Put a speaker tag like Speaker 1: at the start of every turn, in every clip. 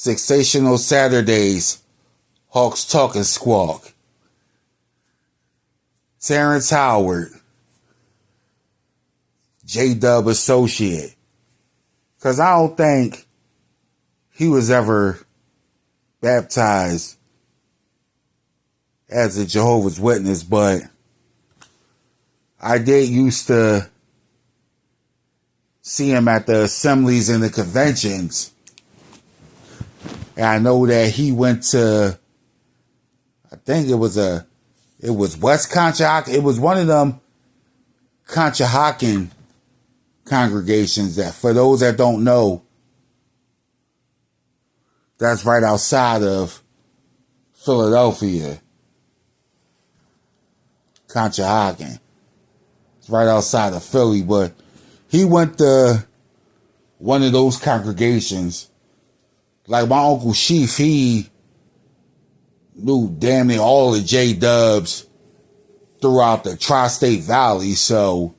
Speaker 1: Sensational Saturdays, Hawks Talk and Squawk. Terrance Howard, J-Dub associate. Because I don't think he was ever baptized as a Jehovah's Witness, but I did used to see him at the assemblies and the conventions. And I know that he went to, I think it was West Conshohocken. It was one of them Conshohocken congregations that, for those that don't know, that's right outside of Philadelphia. Conshohocken. It's right outside of Philly, but he went to one of those congregations. Like my Uncle Sheaf, he knew damn near all the J-Dubs throughout the Tri-State Valley. So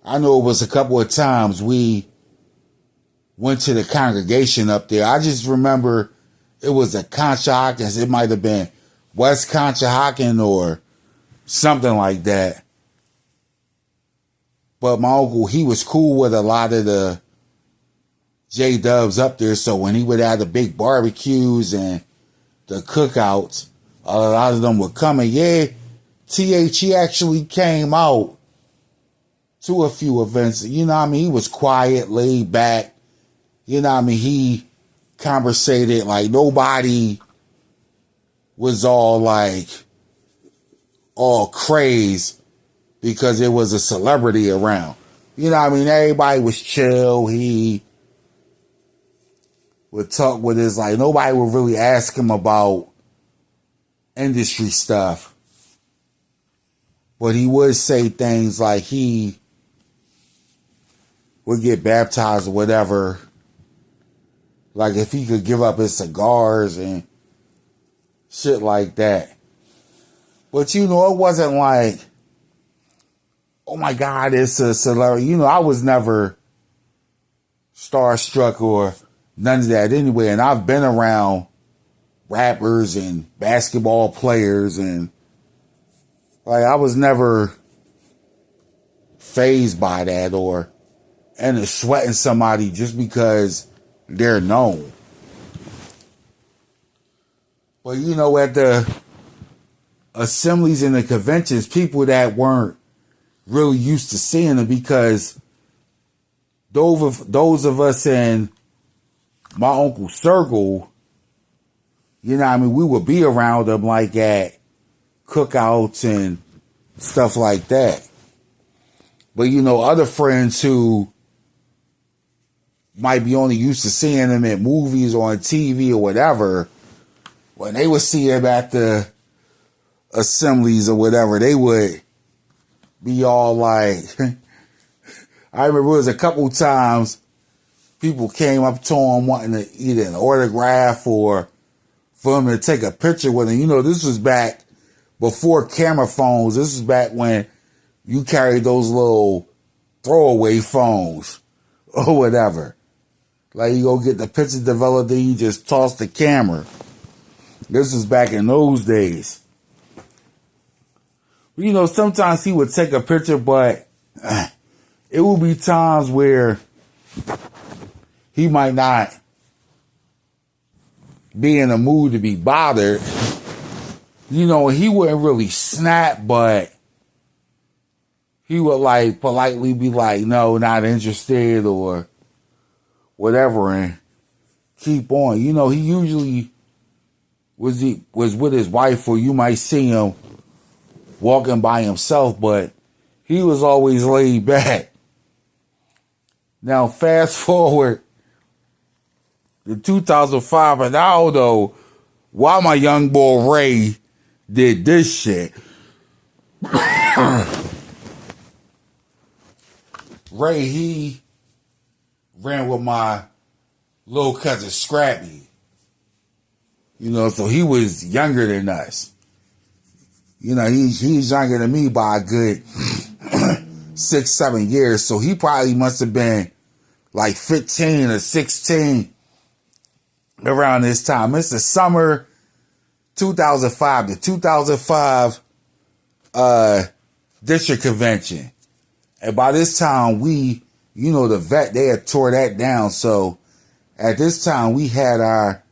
Speaker 1: I know it was a couple of times we went to the congregation up there. I just remember it was a Conshohocken. It might have been West Conshohocken or something like that. But my uncle, he was cool with a lot of the J-Dubs up there. So when he would have the big barbecues and the cookouts, a lot of them would come. And yeah, he actually came out to a few events. You know what I mean? He was quiet, laid back. You know what I mean? He conversated like nobody was all crazed because it was a celebrity around. You know what I mean? Everybody was chill. He would talk with his, nobody would really ask him about industry stuff. But he would say things like he would get baptized or whatever. Like if he could give up his cigars and shit like that. But it wasn't like, oh my God, it's a celebrity. I was never starstruck or none of that anyway. And I've been around rappers and basketball players, and I was never fazed by that or into sweating somebody just because they're known. But at the assemblies and the conventions, people that weren't really used to seeing them, because those of us in my uncle's circle, we would be around them at cookouts and stuff like that. But other friends who might be only used to seeing them in movies or on TV or whatever, when they would see him at the assemblies or whatever, they would be all like, I remember it was a couple times people came up to him wanting to either an autograph or for him to take a picture with him. This was back before camera phones. This is back when you carried those little throwaway phones or whatever. You go get the picture developed, then you just toss the camera. This was back in those days. Sometimes he would take a picture, but it would be times where he might not be in a mood to be bothered. He wouldn't really snap, but he would politely be like, no, not interested or whatever, and keep on. He usually was with his wife, or you might see him walking by himself, but he was always laid back. Now, fast forward to 2005, and I don't know why my young boy Ray did this shit. Ray, he ran with my little cousin Scrappy. So he was younger than us. He's younger than me by a good 6-7 years. So he probably must have been 15 or 16 around this time. It's the summer 2005, the 2005 district convention. And by this time, the vet, they had tore that down. So at this time, we had our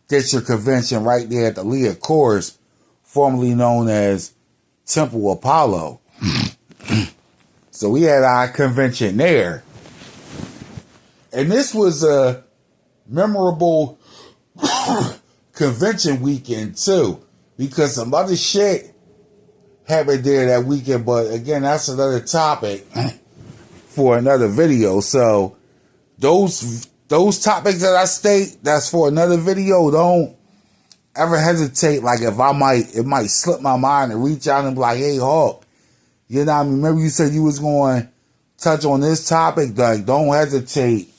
Speaker 1: district convention right there at the Lyon, formerly known as Temple Apollo. So we had our convention there. And this was a memorable convention weekend too, because some other shit happened there that weekend. But again, that's another topic for another video. So those topics that I state, that's for another video. Don't ever hesitate. Like if it might slip my mind and reach out and be like, hey, Hawk, you know what I mean? Remember you said you was going to touch on this topic? Like, don't hesitate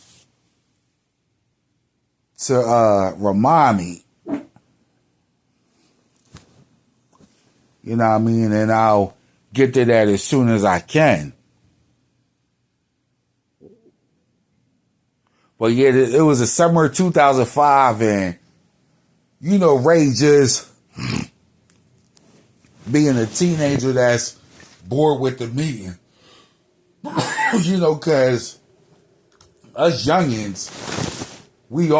Speaker 1: to remind me. You know what I mean? And I'll get to that as soon as I can. But yeah, it was the summer of 2005, and Ray just being a teenager that's bored with the meeting. Because us youngins, we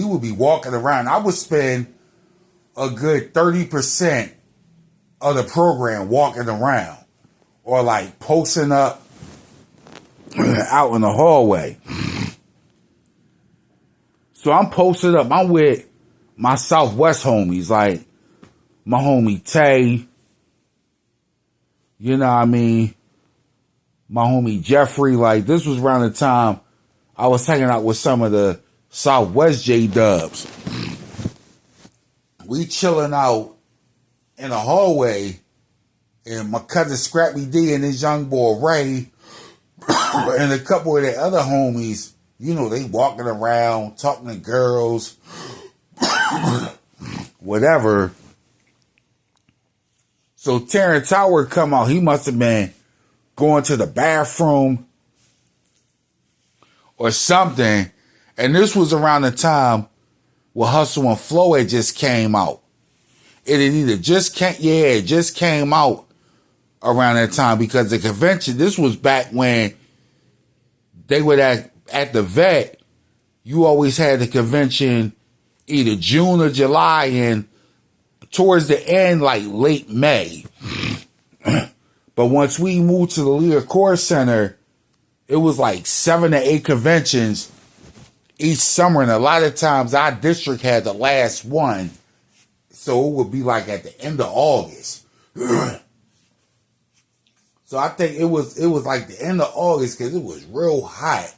Speaker 1: would be walking around. I would spend a good 30% of the program walking around or like posting up out in the hallway. So I'm posted up. I'm with my Southwest homies, like my homie Tay, you know what I mean? My homie Jeffrey. Like, this was around the time I was hanging out with some of the Southwest J-Dubs. We chilling out in the hallway, and my cousin Scrappy D and his young boy Ray and a couple of their other homies, they walking around, talking to girls, whatever. So Terrance Howard come out. He must have been going to the bathroom or something. And this was around the time where Hustle and Flow had just came out. It just came out around that time, because the convention, this was back when they would at the vet, you always had the convention either June or July, and towards the end, like late May. But once we moved to the Lyon Core Center, it was like 7 to 8 conventions each summer. And a lot of times our district had the last one. So it would be like at the end of August. So I think it was like the end of August, because it was real hot.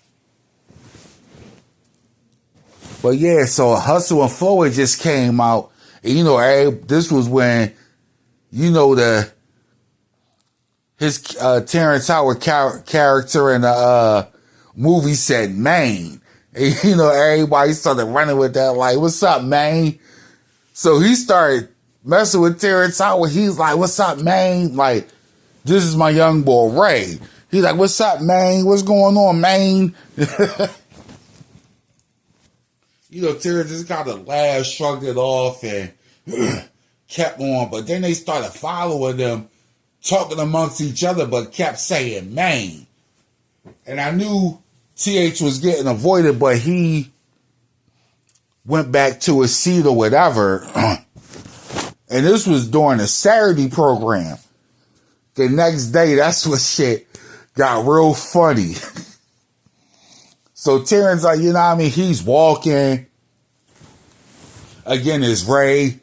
Speaker 1: But yeah, so Hustle and Flow had just came out. And this was when, his Terrance Howard character in the movie said Maine. And, everybody started running with that, like, what's up, Maine? So he started messing with Terrance Howard. He's like, what's up, Maine? Like, this is my young boy, Ray. He's like, what's up, Maine? What's going on, Maine? Terrance just kind of laughed, shrugged it off, and kept on. But then they started following them, talking amongst each other, but kept saying Maine. And I knew TH was getting avoided, but he went back to his seat or whatever. And this was during a Saturday program. The next day, that's when shit got real funny. So Terrance, like, he's walking. Again, it's Ray,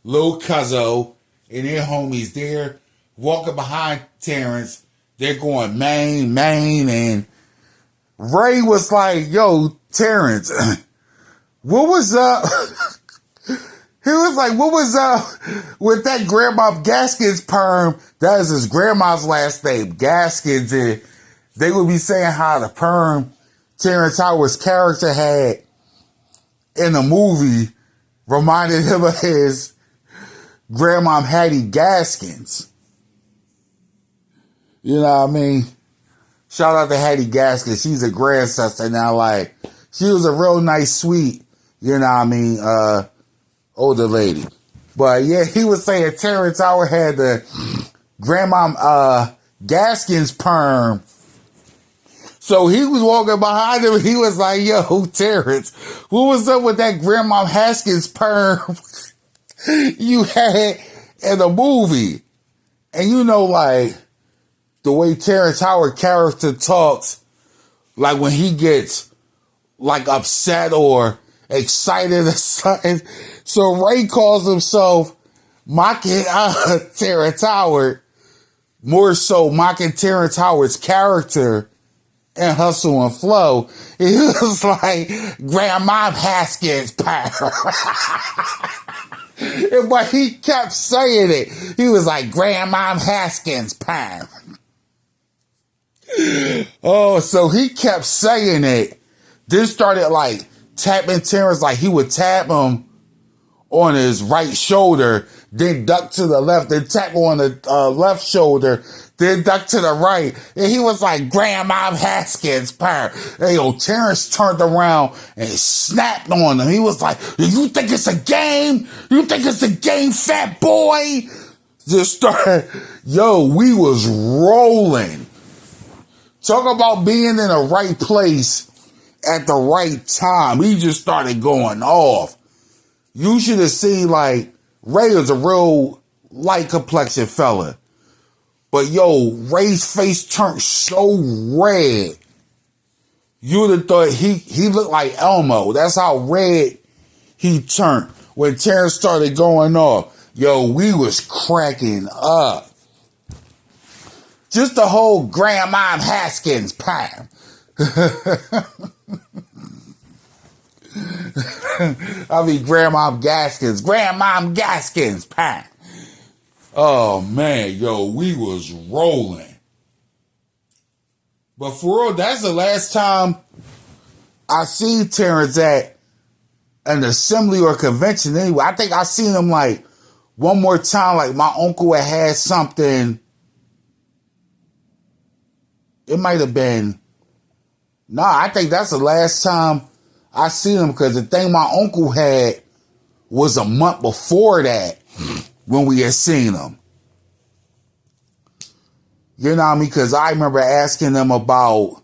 Speaker 1: Lil Cuzzo, and their homies there walking behind Terrance. They're going Maine, and Ray was like, yo, Terrance, what was up? He was like, what was up with that Grandma Gaskins perm? That is his grandma's last name, Gaskins. And they would be saying how the perm Terrance Howard's character had in the movie reminded him of his grandma Hattie Gaskins. You know what I mean? Shout out to Hattie Gaskins. She's a grandsister now. Like, She was a real nice, sweet, you know what I mean, older lady. But yeah, he was saying Terrance Howard had the Grandma Gaskins perm. So he was walking behind him. He was like, yo, Terrance, what was up with that Grandma Haskins perm you had in the movie? And you know, like, the way Terrance Howard character talks, like when he gets, like, upset or excited or something. So Ray calls himself mocking Terrance Howard, more so mocking Terrance Howard's character and Hustle and Flow. He was like, Grandma Haskins power. But he kept saying it. He was like, Grandma Haskins power. Oh, so he kept saying it. Then started like tapping Terrance, like he would tap him on his right shoulder, then duck to the left, then tap on the left shoulder, then duck to the right. And he was like, Grandma Haskins power. Hey, yo, Terrance turned around and snapped on him. He was like, you think it's a game? You think it's a game, fat boy? Just started, yo, we was rolling. Talk about being in the right place at the right time. He just started going off. You should have seen, like, Ray was a real light complexion fella. But yo, Ray's face turned so red. You would have thought he looked like Elmo. That's how red he turned when Terrance started going off. Yo, we was cracking up. Just the whole Grandma Haskins pie. I mean, Grandma Gaskins pie. Oh man, yo, we was rolling. But for real, that's the last time I seen Terrance at an assembly or convention anyway. I think I seen him like one more time, like my uncle had something. It might have been, I think that's the last time I seen him, because the thing my uncle had was a month before that when we had seen him. You know what I mean? Because I remember asking them about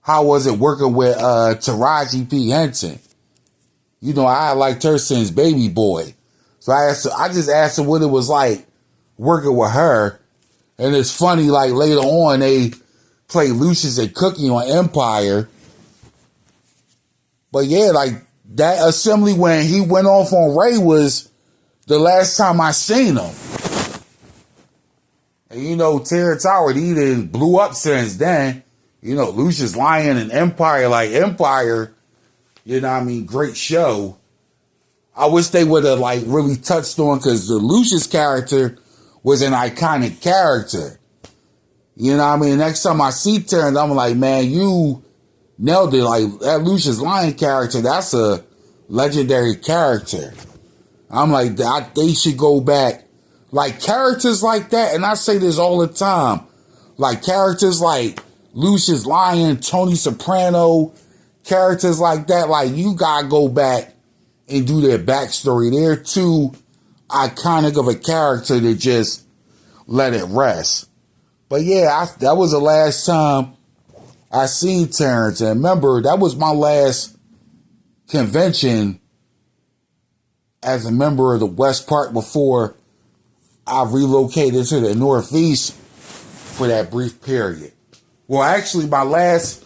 Speaker 1: how was it working with Taraji P. Henson. You know, I liked her since Baby Boy. So I just asked her what it was like working with her. And it's funny, like later on, they played Luscious and Cookie on Empire. But yeah, like that assembly when he went off on Ray was the last time I seen him. And you know, Terrance Howard, he done blew up since then. You know, Luscious, Lyon, and Empire, like Empire, you know what I mean, great show. I wish they would have like really touched on, because the Luscious character was an iconic character. You know what I mean? Next time I see Terrance, I'm like, man, you nailed it. Like, that Luscious Lyon character, that's a legendary character. I'm like, they should go back. Like, characters like that, and I say this all the time, like, characters like Luscious Lyon, Tony Soprano, characters like that, like, you gotta go back and do their backstory. They're too iconic of a character to just let it rest. But yeah, that was the last time I seen Terrance. And remember, that was my last convention as a member of the West Park before I relocated to the Northeast for that brief period. Well, actually, my last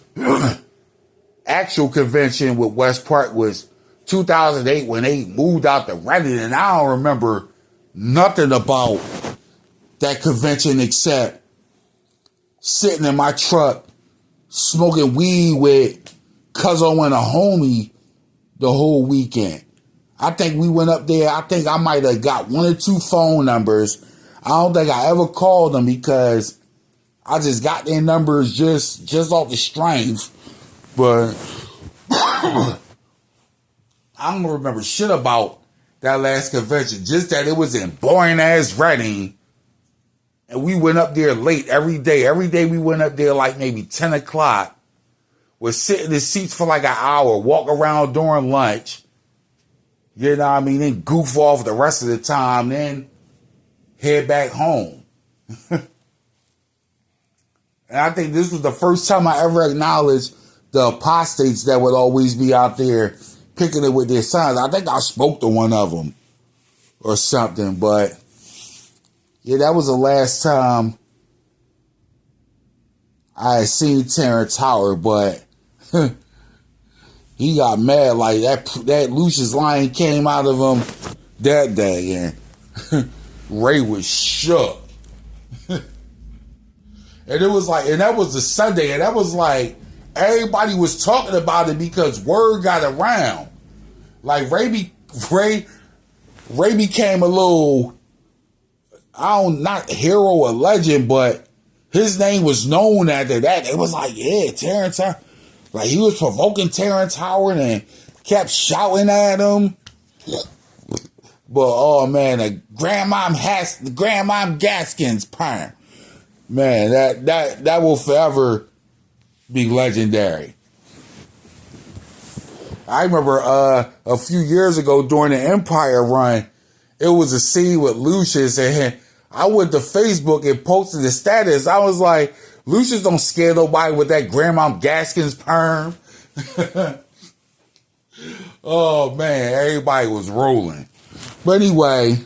Speaker 1: actual convention with West Park was 2008 when they moved out to Reddit, and I don't remember nothing about that convention except sitting in my truck smoking weed with Cuzzo and a homie the whole weekend. I think we went up there. I think I might have got 1 or 2 phone numbers. I don't think I ever called them because I just got their numbers just off the strength. But I don't remember shit about that last convention. Just that it was in boring ass Reading. And we went up there late every day. Every day we went up there like maybe 10 o'clock. would sit in his seats for like an hour, walk around during lunch, you know what I mean, then goof off the rest of the time, then head back home. And I think this was the first time I ever acknowledged the apostates that would always be out there picking it with their sons. I think I spoke to one of them or something, but yeah, that was the last time I had seen Terrance Howard, but he got mad like that Luscious Lyon came out of him that day, and Ray was shook. And it was like, and that was the Sunday, and that was like, everybody was talking about it because word got around. Like Ray became a little, not hero or legend, but his name was known after that. It was like, yeah, Terrance Howard. Like, he was provoking Terrance Howard and kept shouting at him. But, oh, man, the Grandmom Gaskins perm. Man, that will forever be legendary. I remember a few years ago during the Empire run, it was a scene with Luscious, and I went to Facebook and posted the status. I was like, Luscious don't scare nobody with that Grandmom Gaskins perm. Oh, man, everybody was rolling. But anyway,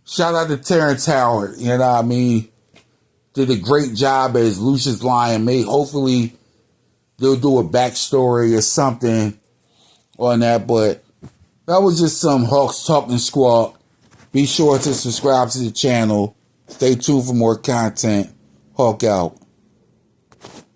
Speaker 1: shout out to Terrance Howard, you know what I mean? Did a great job as Luscious Lyon. Hopefully they'll do a backstory or something on that, but that was just some Hawks talking Squawk. Be sure to subscribe to the channel. Stay tuned for more content. Hawk out.